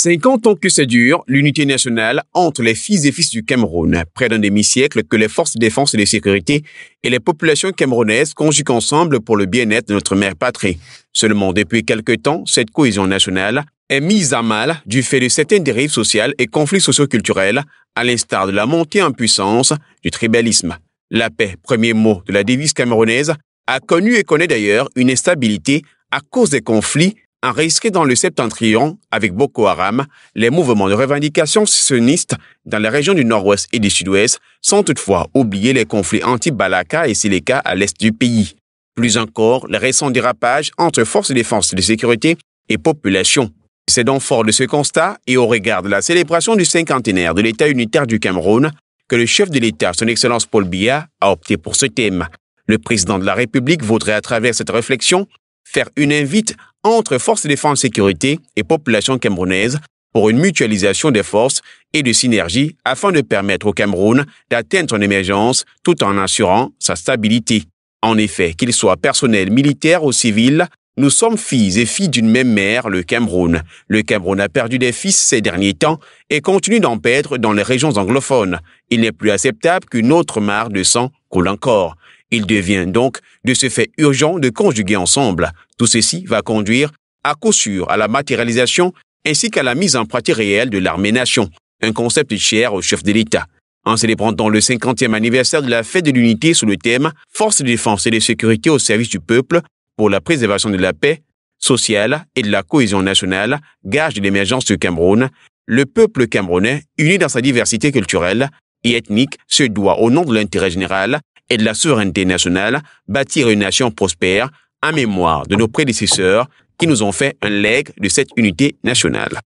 50 ans que ça dure, l'unité nationale entre les filles et fils du Cameroun. Près d'un demi-siècle que les forces de défense et de sécurité et les populations camerounaises conjuguent ensemble pour le bien-être de notre mère patrie. Seulement depuis quelque temps, cette cohésion nationale est mise à mal du fait de certaines dérives sociales et conflits socio-culturels, à l'instar de la montée en puissance du tribalisme. La paix, premier mot de la devise camerounaise, a connu et connaît d'ailleurs une instabilité à cause des conflits enregistrés dans le septentrion avec Boko Haram. Les mouvements de revendication sionistes dans les régions du nord-ouest et du sud-ouest, sans toutefois oublier les conflits anti-Balaka et Séléka à l'est du pays. Plus encore, les récents dérapages entre forces de défense et de sécurité et population. C'est donc fort de ce constat et au regard de la célébration du cinquantenaire de l'État unitaire du Cameroun que le chef de l'État, son Excellence Paul Biya, a opté pour ce thème. Le président de la République voudrait à travers cette réflexion faire une invite entre forces de défense et sécurité et population camerounaise pour une mutualisation des forces et de synergie afin de permettre au Cameroun d'atteindre son émergence tout en assurant sa stabilité. En effet, qu'il soit personnel, militaire ou civil, nous sommes filles et filles d'une même mère, le Cameroun. Le Cameroun a perdu des fils ces derniers temps et continue d'en perdre dans les régions anglophones. Il n'est plus acceptable qu'une autre mare de sang coule encore. Il devient donc de ce fait urgent de conjuguer ensemble. Tout ceci va conduire à coup sûr à la matérialisation ainsi qu'à la mise en pratique réelle de l'armée-nation, un concept cher au chef de l'État. En célébrant le 50e anniversaire de la fête de l'unité sous le thème « Forces de défense et de sécurité au service du peuple pour la préservation de la paix sociale et de la cohésion nationale, gage de l'émergence du Cameroun », le peuple camerounais, uni dans sa diversité culturelle et ethnique, se doit, au nom de l'intérêt général et de la souveraineté nationale, bâtir une nation prospère en mémoire de nos prédécesseurs qui nous ont fait un legs de cette unité nationale.